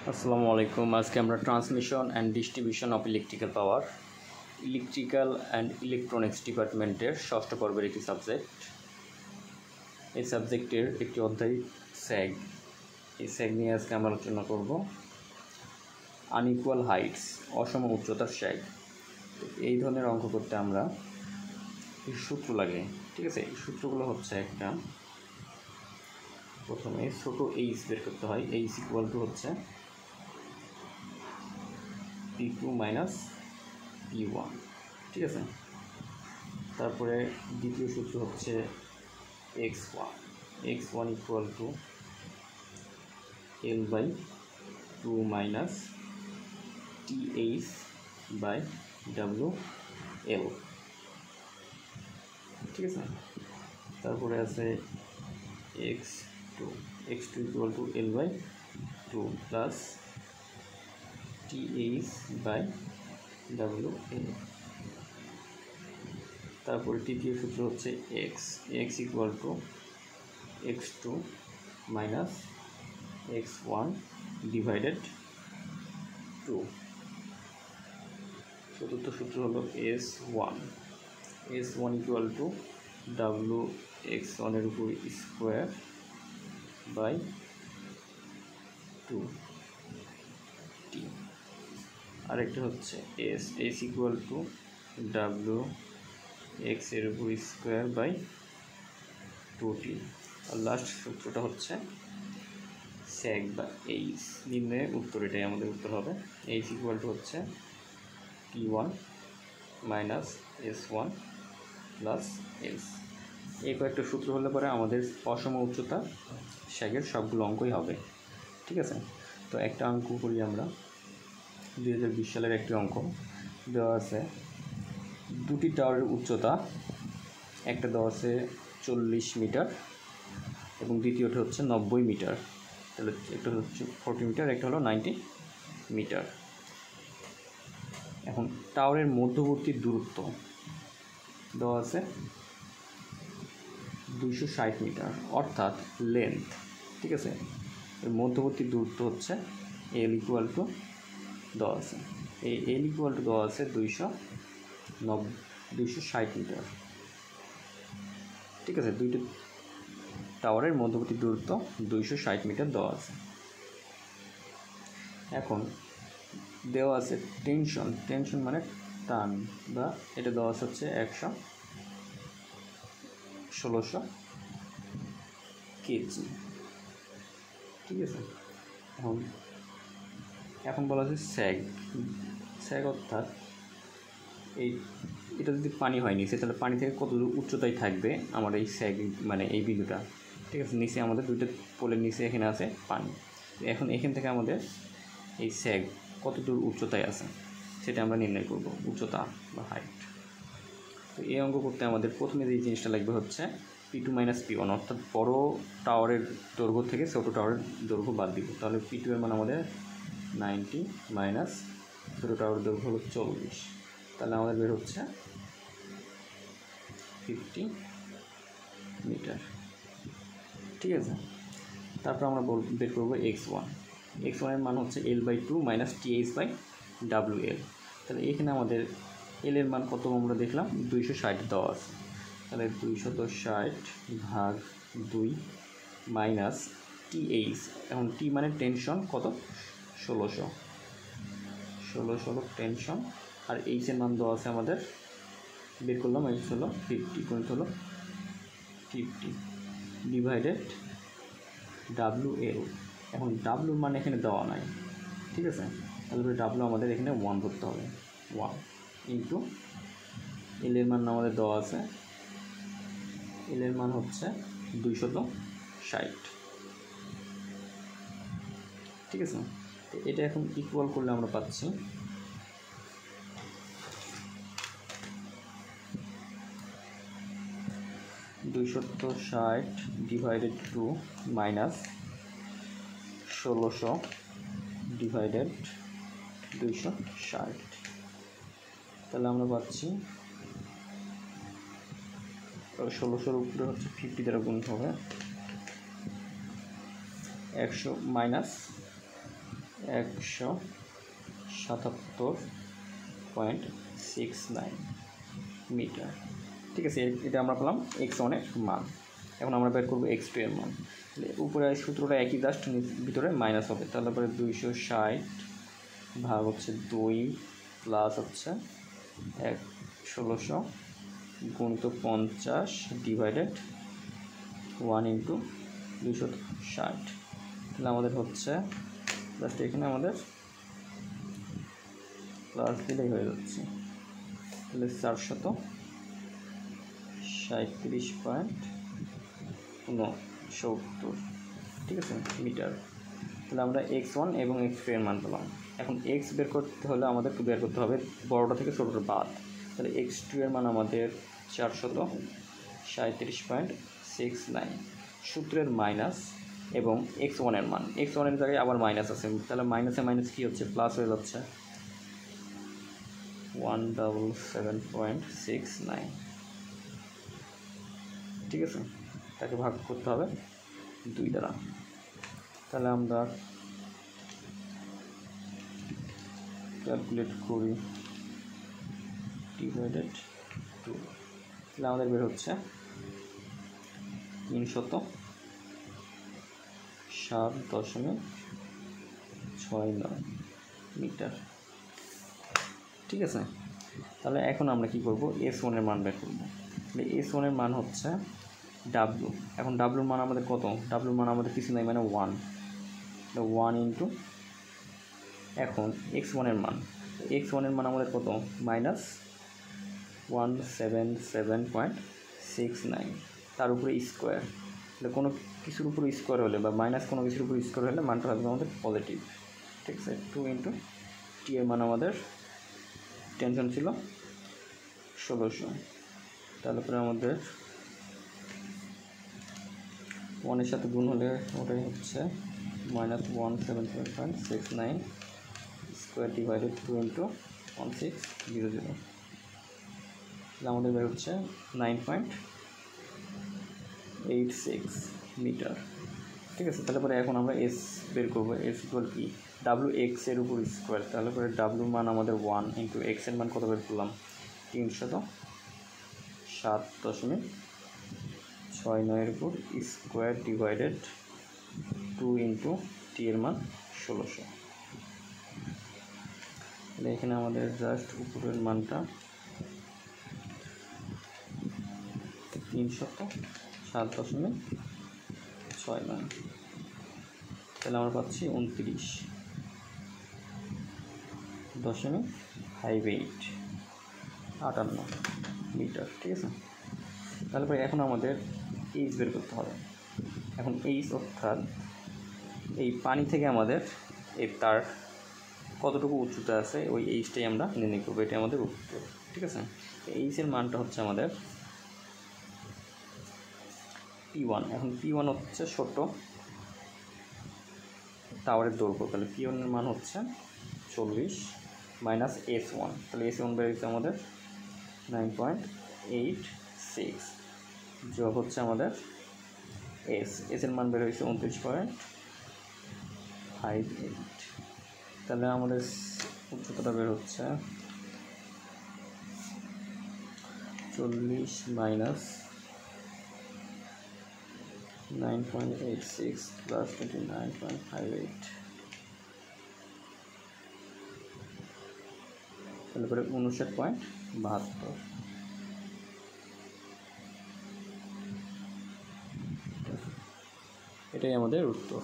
আসসালামু আলাইকুম। আজকে আমরা transmission and distribution of electrical power electrical and electronics ডিপার্টমেন্টের ষষ্ঠ পর্বের একটি সাবজেক্ট। এই সাবজেক্টের একটি অধ্যায় স্যাগ। এই স্যাগ নিয়ে আজকে আমরা আলোচনা করব। আনইকুয়াল হাইটস, অসম উচ্চতার স্যাগ। এই ধরনের অঙ্ক করতে আমরা সূত্র লাগে, ঠিক আছে। এই সূত্রগুলো হচ্ছে একটা, প্রথমে ছোটো এইচ বের করতে হয়। এইচ ইকুয়াল টু হচ্ছে P2 মাইনাস P1, ঠিক আছে। তারপরে দ্বিতীয় সূত্র হচ্ছে x1 equal to L/2 minus TH by WL, ঠিক আছে। তারপরে আছে x2 equal to L/2 plus TH by WL। তারপরে তৃতীয় সূত্র হচ্ছে x equal to x2 minus x1 divided 2। চতুর্থ সূত্র হলো S1 ইকুয়াল টু WX1 এর উপর স্কোয়ার বাই 2t। আরেকটা হচ্ছে S ইকুয়াল টু WX এর উপর square by 2t। R last সূত্রটা হচ্ছে স্যাগ বা এইচ নির্ণয়ের উত্তর, এটাই আমাদের উত্তর হবে। এইচ ইকুয়াল টু হচ্ছে P1 minus S1 plus S। এই কয়েকটা সূত্র হলে পরে আমাদের অসম উচ্চতা স্যাগের সবগুলো অঙ্কই হবে, ঠিক আছে। তো একটা অঙ্ক করি আমরা। 2020 সালের একটি অঙ্ক দেওয়া আছে। দুটি টাওয়ারের উচ্চতা, একটা দেওয়া আছে 40 মিটার এবং দ্বিতীয়টা হচ্ছে 90 মিটার। তাহলে একটা হচ্ছে 40 মিটার, একটা হলো 90 মিটার। এখন টাওয়ারের মধ্যবর্তী দূরত্ব দেওয়া আছে 260 মিটার, অর্থাৎ লেন্থ, ঠিক আছে। এর মধ্যবর্তী দূরত্ব হচ্ছে L ইকুয়াল টু দেওয়া আছে, এই L ইকুয়াল টু দেওয়া আছে 260 মিটার, ঠিক আছে। দুইটি টাওয়ারের মধ্যবর্তী দূরত্ব 260 মিটার দেওয়া আছে। এখন দেওয়া আছে টেনশন মানে টান, বা এটা দেওয়া আছে হচ্ছে 1600 কেজি, ঠিক আছে। এখন বলা আছে স্যাগ অর্থাৎ এটা যদি পানি হয় নিচে, তাহলে পানি থেকে কত উচ্চতায় থাকবে আমার এই স্যাগ, মানে এই বিন্দুটা, ঠিক আছে। নিচে আমাদের দুইটা পোলের নিচে এখানে আছে পানি। এখন এখান থেকে আমাদের এই স্যাগ কত দূর উচ্চতায় আছে সেটা আমরা নির্ণয় করব, উচ্চতা বা হাইট। তো এই অঙ্ক করতে আমাদের প্রথমে যে জিনিসটা লাগবে হচ্ছে P2 মাইনাস P1, অর্থাৎ বড় টাওয়ারের দৈর্ঘ্য থেকে ছোটো টাওয়ারের দৈর্ঘ্য বাদ দিব। তাহলে P2 এর মান আমাদের 90 মাইনাস ছোটো টাওয়ারের দৈর্ঘ্য হলো 40, তাহলে আমাদের বের হচ্ছে 50 মিটার, ঠিক আছে। তারপর আমরা বের করবো x1 এর মান হচ্ছে L/2 minus TH by WL। তাহলে এখানে আমাদের L এর মান কত আমরা দেখলাম 260 দেওয়া আছে, তাহলে 260 ভাগ 2 মাইনাস TH। এখন T মানে টেনশন কত 1600 টেনশন, আর H এর মান দেওয়া আছে আমাদের, বের করলাম। H হলো 50, গণিত হলো 50 ডিভাইডেড WL। এখন W মান এখানে দেওয়া নাই, ঠিক আছে। তাহলে W আমাদের এখানে 1 ধরতে হবে, 1 ইন্টু L এর মান আমাদের দেওয়া আছে, L এর মান হচ্ছে 260, ঠিক আছে। তো এটা এখন ইকুয়াল করলে আমরা পাচ্ছি 260 ডিভাইডেড 2 মাইনাস 1600 ডিভাইডেড 260। তাহলে আমরা পাচ্ছি 1600 উপরে হচ্ছে 50 দ্বারা গুণ হবে, 100 মাইনাস 177.69 মিটার। ঠিক আছে, এটা আমরা পেলাম x1 এর মান। এখন আমরা বের করবো x2 এর মান। উপরে সূত্রটা একই, জাস্ট ভিতরে মাইনাস হবে। তাহলে পরে 260 ভাগ হচ্ছে 2 প্লাস হচ্ছে 1600 গুণিত 50 ডিভাইডেড 1 ইন্টু 260। তাহলে আমাদের হচ্ছে জাস্ট এখানে আমাদের প্লাস দিলেই হয়ে যাচ্ছে। তাহলে 437.69, ঠিক আছে, মিটার। তাহলে আমরা x1 এবং x2 এর মান পেলাম। এখন x বের করতে হলে আমাদের বের করতে হবে বড়টা থেকে ছোটোটা বাদ। তাহলে x2 এর মান আমাদের 437.69 সূত্রের মাইনাস এবং x1 এর মান। x1 এর জায়গায় আবার মাইনাস আছে, তাহলে মাইনাসে মাইনাস কী হচ্ছে, প্লাস হয়ে যাচ্ছে 177.69। ঠিক আছে, তাকে ভাগ করতে হবে 2 দ্বারা। তাহলে আমরা ক্যালকুলেট করি ডিভাইডেড 2। তাহলে আমাদের বের হচ্ছে 307.69 মিটার। ঠিক আছে, তাহলে এখন আমরা কি করব, S1 এর মান বের করব। তাহলে S1 এর মান হচ্ছে W। এখন W মান আমাদের কত, W মান আমাদের কিছু নাই, মানে 1। 1 ইন্টু এখন x1 এর মান, x1 এর মান আমাদের কত, মাইনাস 177.69, তার উপরে স্কোয়ার। তাহলে কোনো কিছুর উপরে স্কোয়ার হলে বা মাইনাস কোনো কিছুর উপরে স্কোয়ার হলে মানটা হবে আমাদের পজিটিভ। ঠিক আছে, 2 ইন্টু টি এর মান আমাদের টেনশন ছিল 1600। তারপরে আমাদের 1 এর সাথে গুণ হলে ওটাই হচ্ছে মাইনাস 177.69 স্কোয়ার ডিভাইডেড 2 ইন্টু 1600। তাহলে আমাদের বের হচ্ছে 9.86 মিটার। ঠিক আছে, তাহলে পরে এখন আমরা এস বের করবো। এস ইকুয়াল কি, ডাব্লিউ এক্স এর উপর স্কোয়ার। তাহলে পরে ডাব্লিউর মান আমাদের 1 ইন্টু এক্স এর মান কত বের করলাম, 307.69 এর উপর স্কোয়ার ডিভাইডেড 2 ইন্টু টি এর মান 1600। তাহলে এখানে আমাদের জাস্ট উপরের মানটা 307.69। তাহলে আমরা পাচ্ছি 29.58 মিটার। ঠিক আছে, তারপরে এখন আমাদের এইচ বের করতে হবে। এখন এইচ অর্থাৎ এই পানি থেকে আমাদের এই তার কতটুকু উচ্চতা আছে ওই এইচটাই আমরা নির্ণয় করবো, এটা আমাদের উত্তর। ঠিক আছে, এইচের মানটা হচ্ছে আমাদের P1। এখন P1 হচ্ছে ছোট টাওয়ারের দৈর্ঘ্য। তাহলে P1 এর মান হচ্ছে 40 মাইনাস S1। তাহলে S1 বেরিয়েছে আমাদের 9.86 যোগ হচ্ছে আমাদের এস এর মান বের হয়েছে 29.58। তাহলে আমাদের উচ্চতাটা বের হচ্ছে 40 মাইনাস 9.86 প্লাস 29.58, তাহলে পরে 59.72। এটাই আমাদের উত্তর।